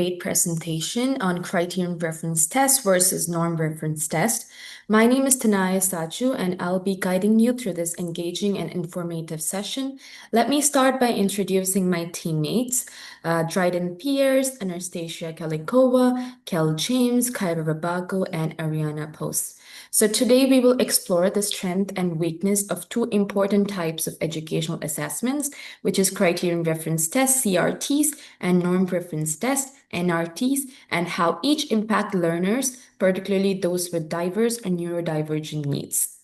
Great presentation on criterion reference test versus norm reference test. My name is Tanaya Sachu, and I'll be guiding you through this engaging and informative session. Let me start by introducing my teammates, Dryden Pierce, Anastasia Kalikova, Kel James, Kyra Rabago, and Ariana Post. So today we will explore the strength and weakness of two important types of educational assessments, which is criterion reference test, CRTs, and norm reference test, NRTs, and how each impact learners, particularly those with diverse and neurodivergent needs.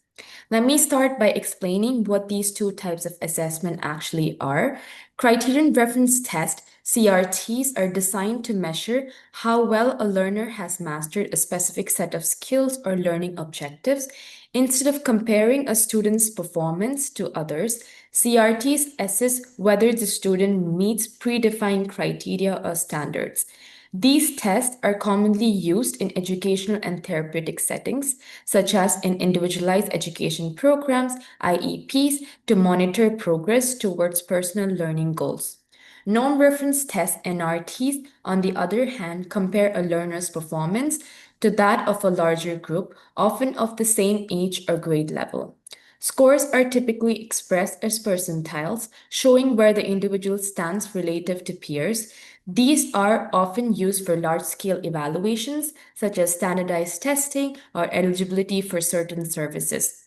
Let me start by explaining what these two types of assessment actually are. Criterion reference test, CRTs, are designed to measure how well a learner has mastered a specific set of skills or learning objectives. Instead of comparing a student's performance to others, CRTs assess whether the student meets predefined criteria or standards. These tests are commonly used in educational and therapeutic settings, such as in individualized education programs, IEPs, to monitor progress towards personal learning goals. Norm-reference tests, NRTs, on the other hand, compare a learner's performance to that of a larger group, often of the same age or grade level. Scores are typically expressed as percentiles, showing where the individual stands relative to peers. These are often used for large-scale evaluations, such as standardized testing or eligibility for certain services.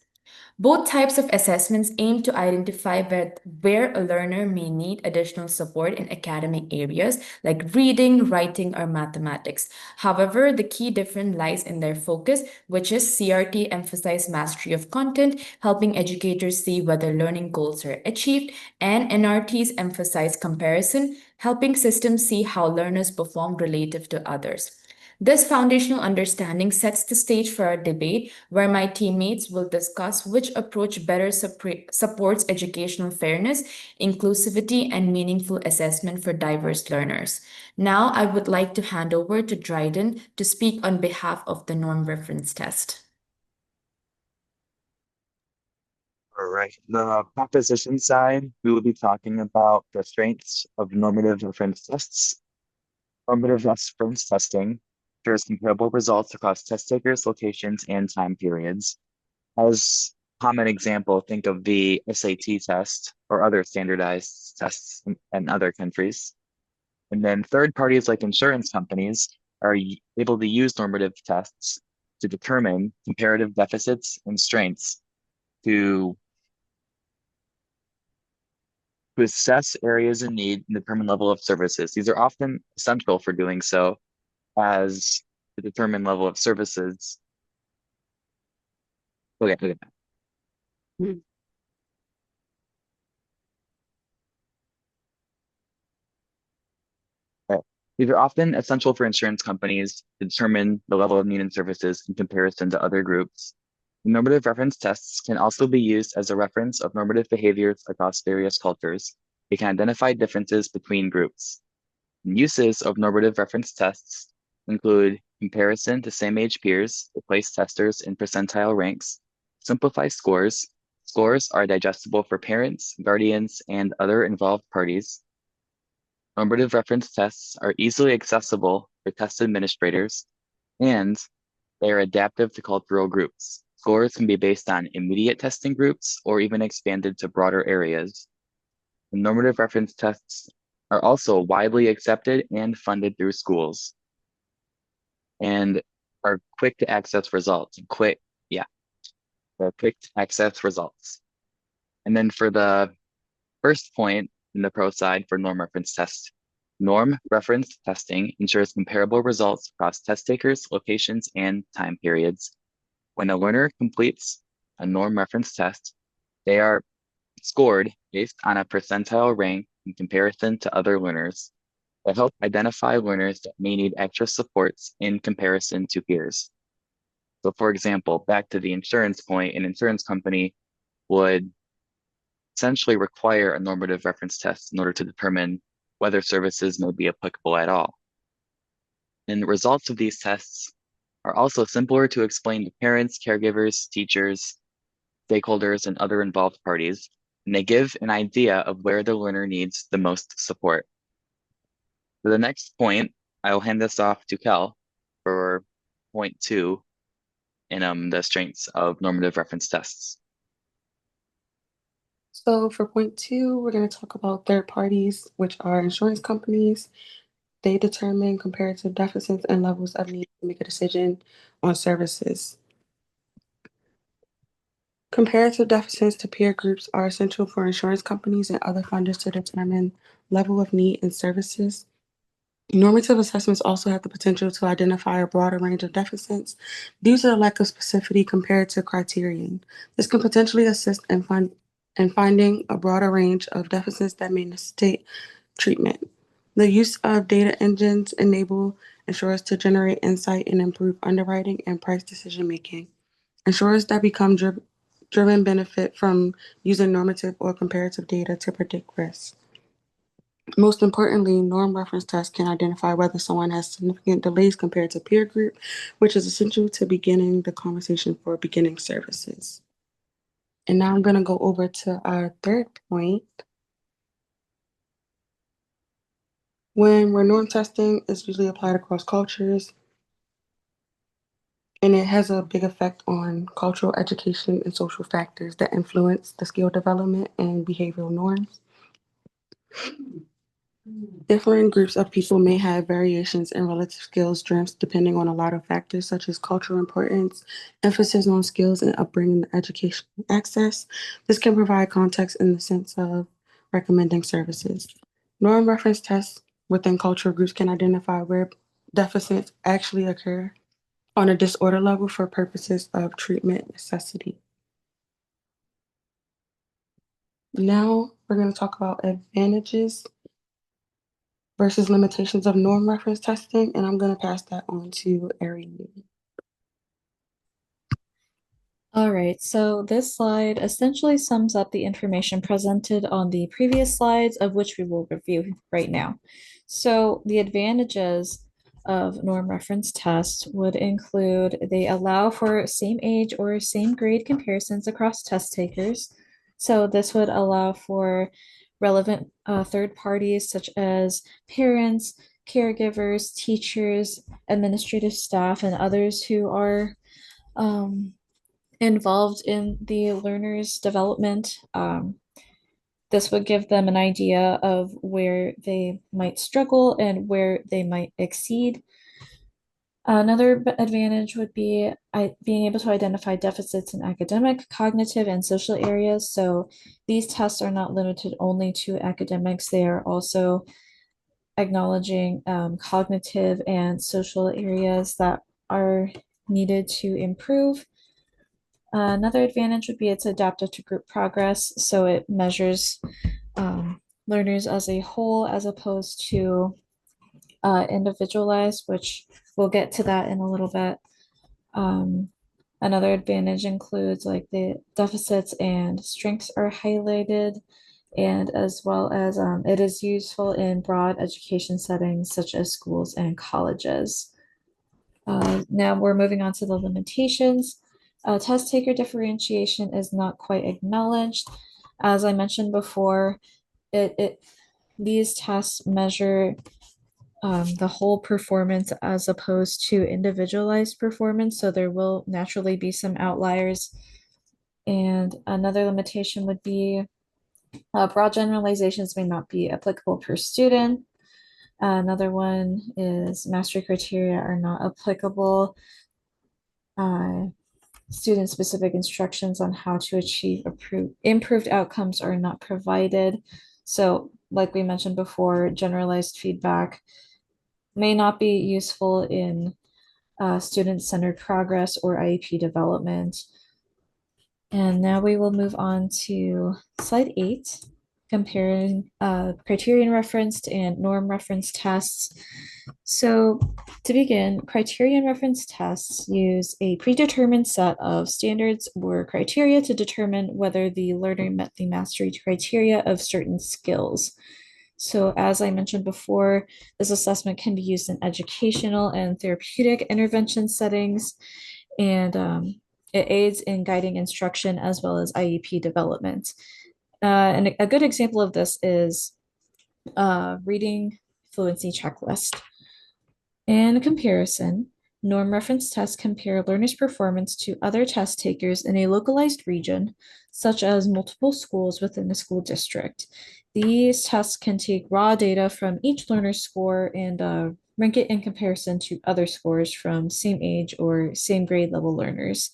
Both types of assessments aim to identify where a learner may need additional support in academic areas like reading, writing, or mathematics. However, the key difference lies in their focus, which is CRT emphasize mastery of content, helping educators see whether learning goals are achieved, and NRTs emphasize comparison, helping systems see how learners perform relative to others. This foundational understanding sets the stage for our debate, where my teammates will discuss which approach better supports educational fairness, inclusivity, and meaningful assessment for diverse learners. Now, I would like to hand over to Dryden to speak on behalf of the norm reference test. All right. The proposition side, we will be talking about the strengths of normative reference tests. Normative reference testing shares comparable results across test takers, locations, and time periods. As common example, think of the SAT test or other standardized tests in other countries. And then third parties like insurance companies are able to use normative tests to determine comparative deficits and strengths to assess areas in need and determine level of services. These are often essential for doing so as to determine level of services. Okay. Right. These are often essential for insurance companies to determine the level of need and services in comparison to other groups. Normative reference tests can also be used as a reference of normative behaviors across various cultures. They can identify differences between groups. Uses of normative reference tests include comparison to same-age peers to place testers in percentile ranks, simplify scores. Scores are digestible for parents, guardians, and other involved parties. Normative reference tests are easily accessible for test administrators, and they are adaptive to cultural groups. Scores can be based on immediate testing groups or even expanded to broader areas. And normative reference tests are also widely accepted and funded through schools and are quick to access results. They're quick to access results. And then for the first point in the pro side for norm reference test, norm reference testing ensures comparable results across test takers, locations, and time periods. When a learner completes a norm reference test, they are scored based on a percentile rank in comparison to other learners that help identify learners that may need extra supports in comparison to peers. So for example, back to the insurance point, an insurance company would essentially require a normative reference test in order to determine whether services may be applicable at all. And the results of these tests are also simpler to explain to parents, caregivers, teachers, stakeholders, and other involved parties, and they give an idea of where the learner needs the most support. For the next point, I'll hand this off to Kel for point two in the strengths of normative reference tests. So for point two, we're going to talk about third parties, which are insurance companies. They determine comparative deficits and levels of need to make a decision on services. Comparative deficits to peer groups are essential for insurance companies and other funders to determine level of need in services. Normative assessments also have the potential to identify a broader range of deficits due to the lack of specificity compared to criterion. This can potentially assist in finding a broader range of deficits that may necessitate treatment. The use of data engines enable insurers to generate insight and improve underwriting and price decision making. Insurers that become driven benefit from using normative or comparative data to predict risk. Most importantly, norm reference tests can identify whether someone has significant delays compared to peer group, which is essential to beginning the conversation for beginning services. And now I'm going to go over to our third point. When we're norm testing, it's usually applied across cultures, and it has a big effect on cultural education and social factors that influence the skill development and behavioral norms. Different groups of people may have variations in relative skills strengths depending on a lot of factors such as cultural importance, emphasis on skills and upbringing, and education access. This can provide context in the sense of recommending services. Norm reference tests within cultural groups can identify where deficits actually occur on a disorder level for purposes of treatment necessity. Now we're going to talk about advantages versus limitations of norm reference testing, and I'm going to pass that on to Ariane. All right, so this slide essentially sums up the information presented on the previous slides, of which we will review right now. So the advantages of norm reference tests would include they allow for same age or same grade comparisons across test takers. So this would allow for relevant third parties such as parents, caregivers, teachers, administrative staff, and others who are involved in the learner's development. This would give them an idea of where they might struggle and where they might exceed. Another advantage would be being able to identify deficits in academic, cognitive, and social areas. So these tests are not limited only to academics, they are also acknowledging cognitive and social areas that are needed to improve. Another advantage would be it's adaptive to group progress, so it measures learners as a whole as opposed to individualized, which we'll get to that in a little bit. Another advantage includes like the deficits and strengths are highlighted, and as well as it is useful in broad education settings such as schools and colleges. Now we're moving on to the limitations. Test taker differentiation is not quite acknowledged. As I mentioned before, these tests measure the whole performance as opposed to individualized performance, so there will naturally be some outliers. And another limitation would be broad generalizations may not be applicable per student. Another one is mastery criteria are not applicable. Student-specific instructions on how to achieve improved outcomes are not provided. So, like we mentioned before, generalized feedback may not be useful in student-centered progress or IEP development. And now we will move on to slide 8, comparing criterion referenced and norm reference tests. So to begin, criterion reference tests use a predetermined set of standards or criteria to determine whether the learner met the mastery criteria of certain skills. So as I mentioned before, this assessment can be used in educational and therapeutic intervention settings, and it aids in guiding instruction as well as IEP development. And a good example of this is reading fluency checklist. In comparison, norm reference tests compare learners' performance to other test takers in a localized region, such as multiple schools within a school district. These tests can take raw data from each learner's score and rank it in comparison to other scores from same age or same grade level learners.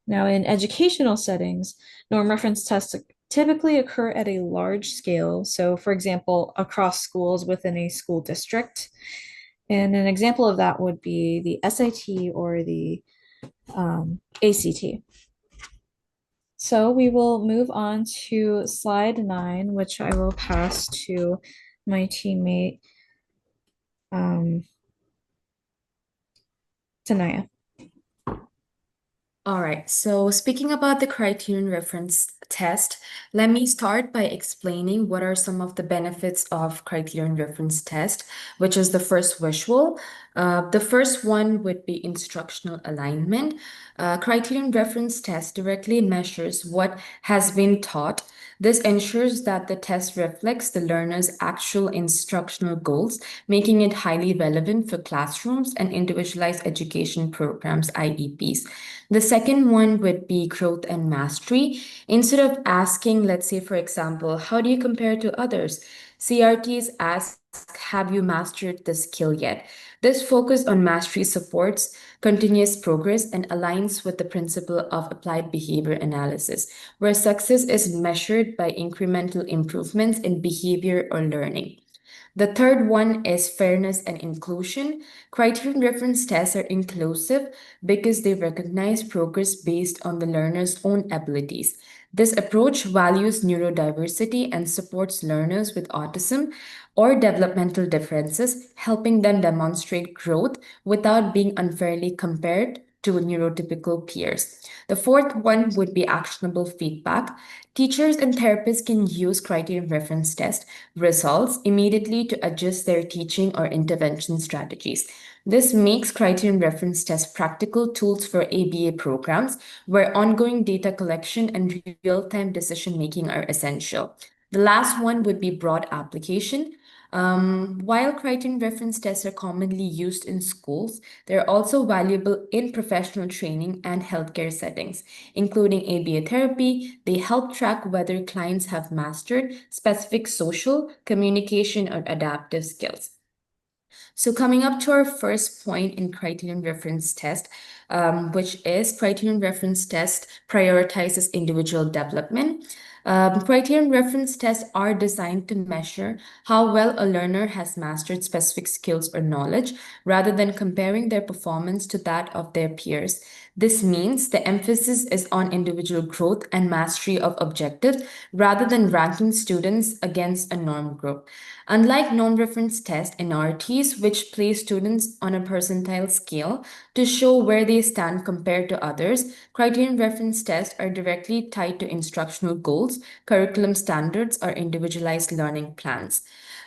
Now, in educational settings, norm reference tests typically occur at a large scale. So, for example, across schools within a school district. And an example of that would be the SAT or the ACT. So we will move on to slide 9, which I will pass to my teammate, Tanaya. All right, so speaking about the criterion reference test, let me start by explaining what are some of the benefits of criterion reference test, which is the first visual. The first one would be instructional alignment. Criterion reference test directly measures what has been taught. This ensures that the test reflects the learner's actual instructional goals, making it highly relevant for classrooms and individualized education programs, IEPs. The second one would be growth and mastery. Instead of asking, let's say, for example, how do you compare to others? CRTs ask, have you mastered the skill yet? This focus on mastery supports continuous progress and aligns with the principle of applied behavior analysis, where success is measured by incremental improvements in behavior or learning. The third one is fairness and inclusion. Criterion reference tests are inclusive because they recognize progress based on the learner's own abilities. This approach values neurodiversity and supports learners with autism or developmental differences, helping them demonstrate growth without being unfairly compared to neurotypical peers. The fourth one would be actionable feedback. Teachers and therapists can use criterion reference test results immediately to adjust their teaching or intervention strategies. This makes criterion reference test practical tools for ABA programs where ongoing data collection and real-time decision making are essential. The last one would be broad application. While criterion reference tests are commonly used in schools, they're also valuable in professional training and healthcare settings, including ABA therapy. They help track whether clients have mastered specific social, communication, or adaptive skills. So coming up to our first point in criterion reference test, which is criterion reference test prioritizes individual development. Criterion reference tests are designed to measure how well a learner has mastered specific skills or knowledge rather than comparing their performance to that of their peers. This means the emphasis is on individual growth and mastery of objectives rather than ranking students against a norm group. Unlike non-reference test NRTs, which place students on a percentile scale to show where they stand compared to others, criterion reference tests are directly tied to instructional goals, curriculum standards, or individualized learning plans.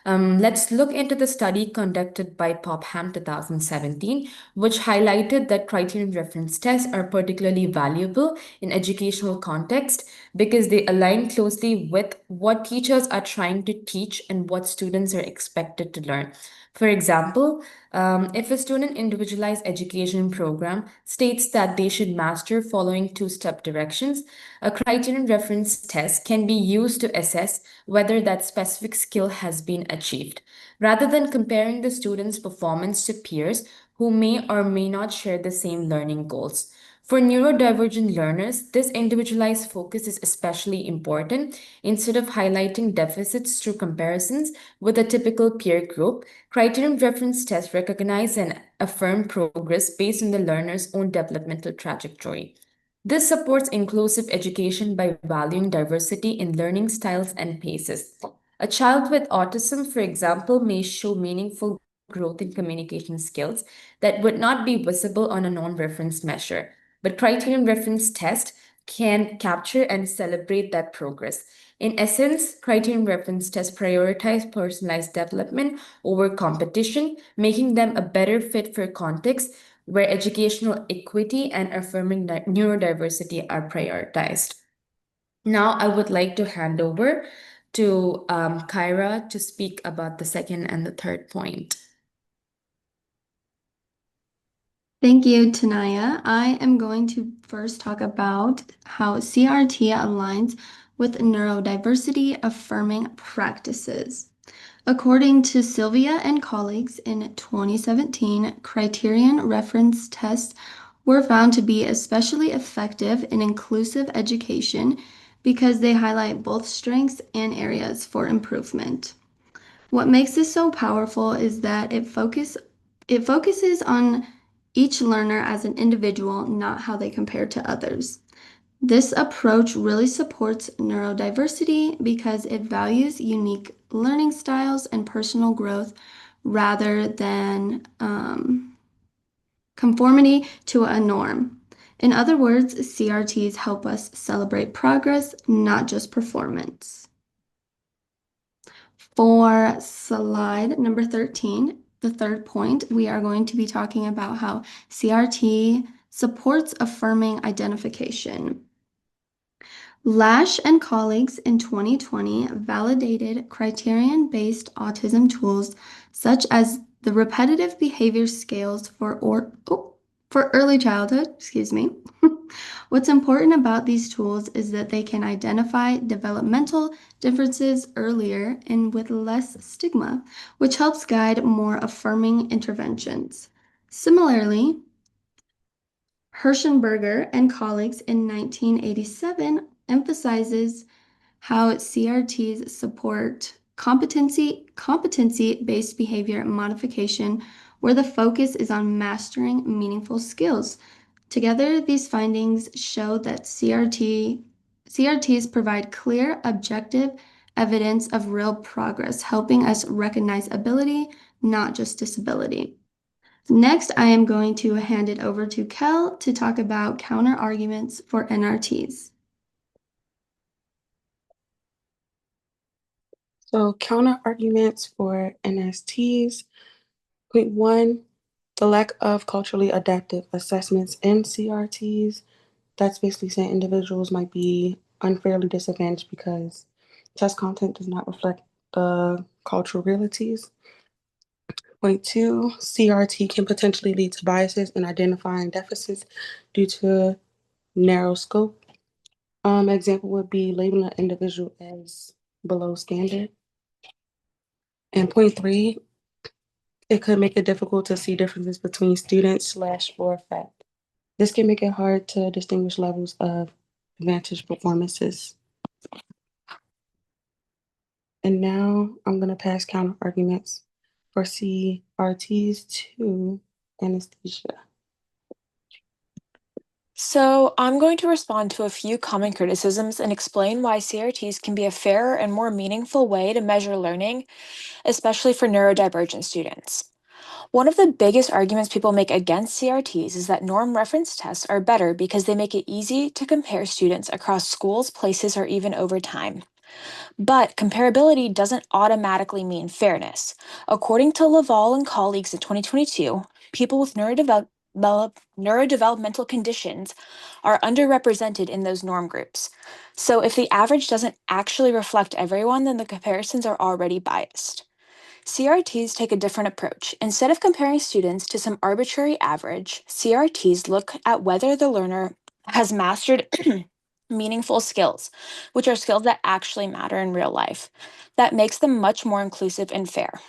Let's look into the study conducted by Popham 2017, which highlighted that criterion reference tests are particularly valuable in educational context because they align closely with what teachers are trying to teach and what students are expected to learn. For example, if a student individualized education program states that they should master following two-step directions, a criterion reference test can be used to assess whether that specific skill has been achieved, rather than comparing the student's performance to peers who may or may not share the same learning goals. For neurodivergent learners, this individualized focus is especially important. Instead of highlighting deficits through comparisons with a typical peer group, criterion reference tests recognize and affirm progress based on the learner's own developmental trajectory. This supports inclusive education by valuing diversity in learning styles and paces. A child with autism, for example, may show meaningful growth in communication skills that would not be visible on a non-reference measure. But criterion reference test can capture and celebrate that progress. In essence, criterion reference tests prioritize personalized development over competition, making them a better fit for contexts where educational equity and affirming neurodiversity are prioritized. Now, I would like to hand over to Kyra to speak about the second and the third point. Thank you, Tanaya. I am going to first talk about how CRT aligns with neurodiversity affirming practices. According to Sylvia and colleagues in 2017, criterion reference tests were found to be especially effective in inclusive education because they highlight both strengths and areas for improvement. What makes this so powerful is that it focuses on each learner as an individual, not how they compare to others. This approach really supports neurodiversity because it values unique learning styles and personal growth rather than conformity to a norm. In other words, CRTs help us celebrate progress, not just performance. For slide number 13, the third point, we are going to be talking about how CRT supports affirming identification. Lash and colleagues in 2020 validated criterion-based autism tools such as the repetitive behavior scales for early childhood, excuse me. What's important about these tools is that they can identify developmental differences earlier and with less stigma, which helps guide more affirming interventions. Similarly, Hirschenberger and colleagues in 1987 emphasizes how CRTs support competency-based behavior modification, where the focus is on mastering meaningful skills. Together, these findings show that CRTs provide clear, objective evidence of real progress, helping us recognize ability, not just disability. Next, I am going to hand it over to Kel to talk about counter arguments for NRTs. So counter arguments for NSTs. Point one, the lack of culturally adaptive assessments in CRTs. That's basically saying individuals might be unfairly disadvantaged because test content does not reflect the cultural realities. Point two, CRT can potentially lead to biases in identifying deficits due to narrow scope. Example would be labeling an individual as below standard. And point three, it could make it difficult to see differences between students / for a fact. This can make it hard to distinguish levels of advantage performances. And now I'm going to pass counter arguments for CRTs to anesthesia. So, I'm going to respond to a few common criticisms and explain why CRTs can be a fairer and more meaningful way to measure learning, especially for neurodivergent students. One of the biggest arguments people make against CRTs is that norm reference tests are better because they make it easy to compare students across schools, places, or even over time. But comparability doesn't automatically mean fairness. According to Laval and colleagues in 2022, people with neurodevelopmental conditions are underrepresented in those norm groups. So if the average doesn't actually reflect everyone, then the comparisons are already biased. CRTs take a different approach. Instead of comparing students to some arbitrary average, CRTs look at whether the learner has mastered meaningful skills, which are skills that actually matter in real life. That makes them much more inclusive and fair.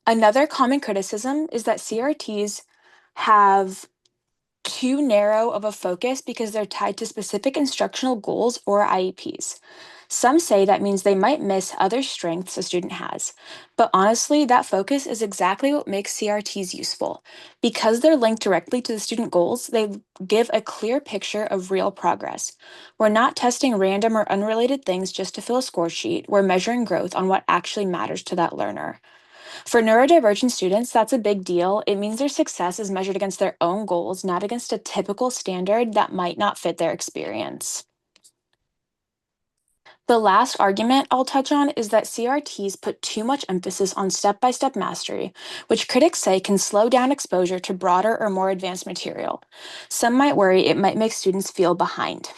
Another common criticism is that CRTs have too narrow of a focus because they're tied to specific instructional goals or IEPs. Some say that means they might miss other strengths a student has. But honestly, that focus is exactly what makes CRTs useful. Because they're linked directly to the student goals, they give a clear picture of real progress. We're not testing random or unrelated things just to fill a score sheet. We're measuring growth on what actually matters to that learner. For neurodivergent students, that's a big deal. It means their success is measured against their own goals, not against a typical standard that might not fit their experience. The last argument I'll touch on is that CRTs put too much emphasis on step-by-step mastery, which critics say can slow down exposure to broader or more advanced material. Some might worry it might make students feel behind.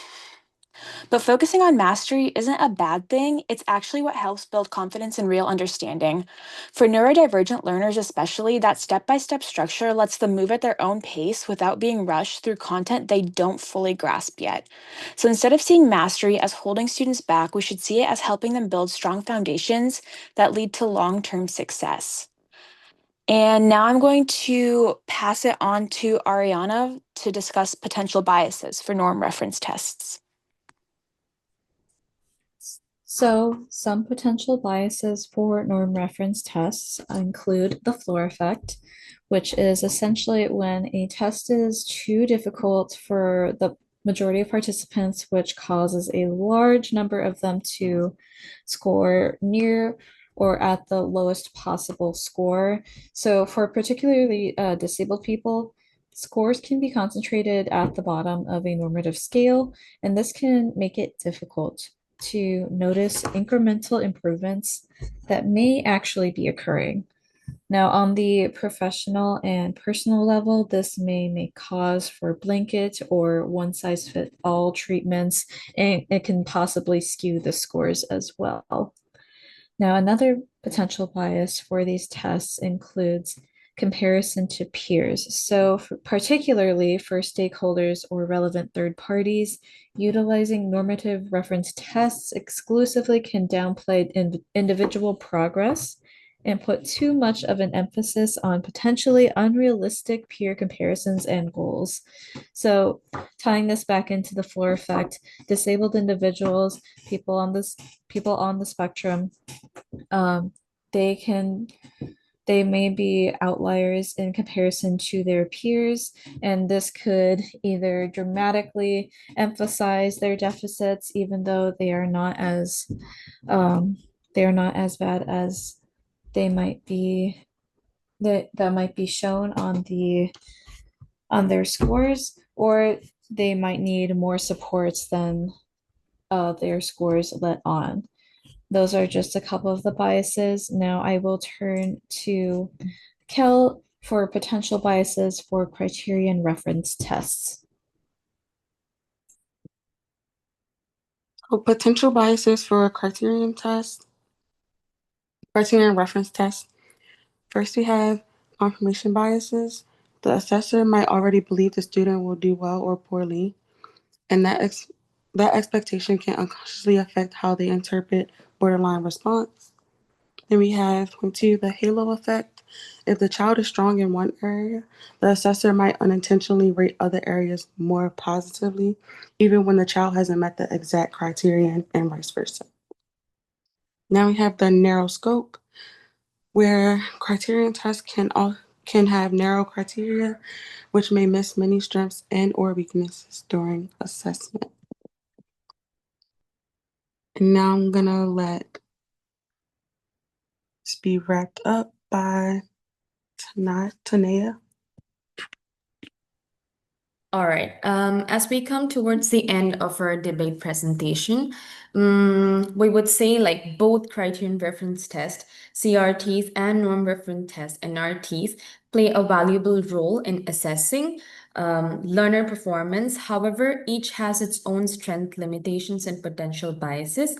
But focusing on mastery isn't a bad thing, it's actually what helps build confidence and real understanding. For neurodivergent learners, especially, that step by step structure lets them move at their own pace without being rushed through content they don't fully grasp yet. So instead of seeing mastery as holding students back, we should see it as helping them build strong foundations that lead to long term success. And now I'm going to pass it on to Ariana to discuss potential biases for norm reference tests. So, some potential biases for norm reference tests include the floor effect, which is essentially when a test is too difficult for the majority of participants, which causes a large number of them to score near or at the lowest possible score. So, for particularly disabled people, scores can be concentrated at the bottom of a normative scale, and this can make it difficult to notice incremental improvements that may actually be occurring. Now, on the professional and personal level, this may make cause for blanket or one size fit all treatments, and it can possibly skew the scores as well. Now, another potential bias for these tests includes comparison to peers. So, particularly for stakeholders or relevant third parties, utilizing normative reference tests exclusively can downplay individual progress and put too much of an emphasis on potentially unrealistic peer comparisons and goals. So, tying this back into the floor effect, disabled individuals, people on the spectrum, um, they can they may be outliers in comparison to their peers, and this could either dramatically emphasize their deficits, even though they are not as bad as they might be that might be shown on their scores, or they might need more supports than their scores let on. Those are just a couple of the biases. Now I will turn to Kel for potential biases for criterion reference tests. So potential biases for a criterion reference test. First, we have confirmation biases. The assessor might already believe the student will do well or poorly, and that expectation can unconsciously affect how they interpret borderline response. Then we have point two, the halo effect. If the child is strong in one area, the assessor might unintentionally rate other areas more positively, even when the child hasn't met the exact criterion, and vice versa. Now we have the narrow scope, where criterion tests can have narrow criteria, which may miss many strengths and or weaknesses during assessment. And now I'm gonna let this be wrapped up by Tanea. All right. As we come towards the end of our debate presentation, we would say like both criterion reference test, CRTs, and norm reference test, NRTs, play a valuable role in assessing learner performance. However, each has its own strength, limitations, and potential biases.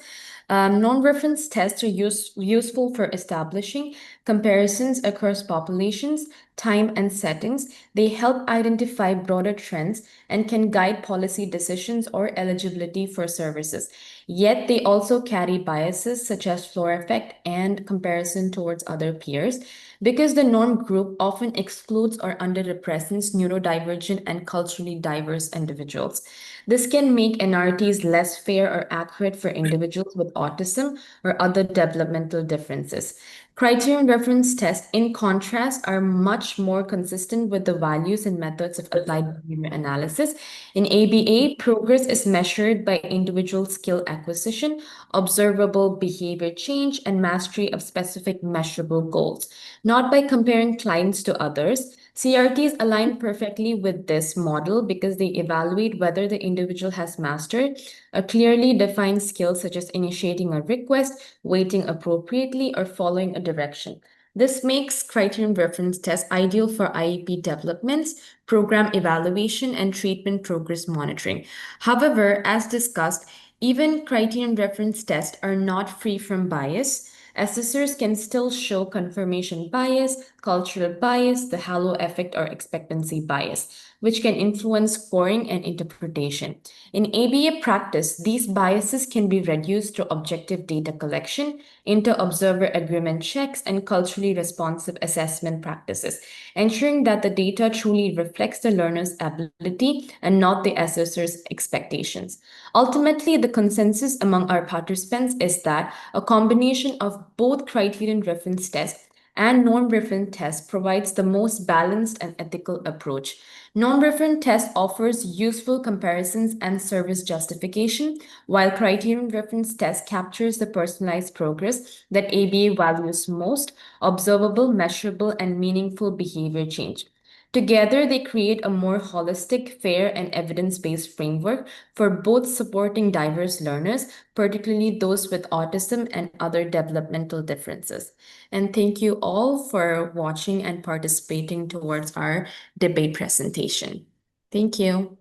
Non-reference tests are useful for establishing comparisons across populations, time, and settings. They help identify broader trends and can guide policy decisions or eligibility for services. Yet they also carry biases such as floor effect and comparison towards other peers because the norm group often excludes or underrepresents neurodivergent and culturally diverse individuals. This can make NRTs less fair or accurate for individuals with autism or other developmental differences. Criterion reference tests, in contrast, are much more consistent with the values and methods of applied behavior analysis. In ABA, progress is measured by individual skill acquisition, observable behavior change, and mastery of specific measurable goals, not by comparing clients to others. CRTs align perfectly with this model because they evaluate whether the individual has mastered a clearly defined skill such as initiating a request, waiting appropriately, or following a direction. This makes criterion reference tests ideal for IEP developments, program evaluation, and treatment progress monitoring. However, as discussed, even criterion reference tests are not free from bias. Assessors can still show confirmation bias, cultural bias, the halo effect, or expectancy bias, which can influence scoring and interpretation. In ABA practice, these biases can be reduced through objective data collection, inter-observer agreement checks, and culturally responsive assessment practices, ensuring that the data truly reflects the learner's ability and not the assessor's expectations. Ultimately, the consensus among our participants is that a combination of both criterion reference tests and norm-reference test provides the most balanced and ethical approach. Norm-reference test offers useful comparisons and service justification, while criterion reference test captures the personalized progress that ABA values most, observable, measurable, and meaningful behavior change. Together, they create a more holistic, fair, and evidence-based framework for both supporting diverse learners, particularly those with autism and other developmental differences. And thank you all for watching and participating towards our debate presentation. Thank you.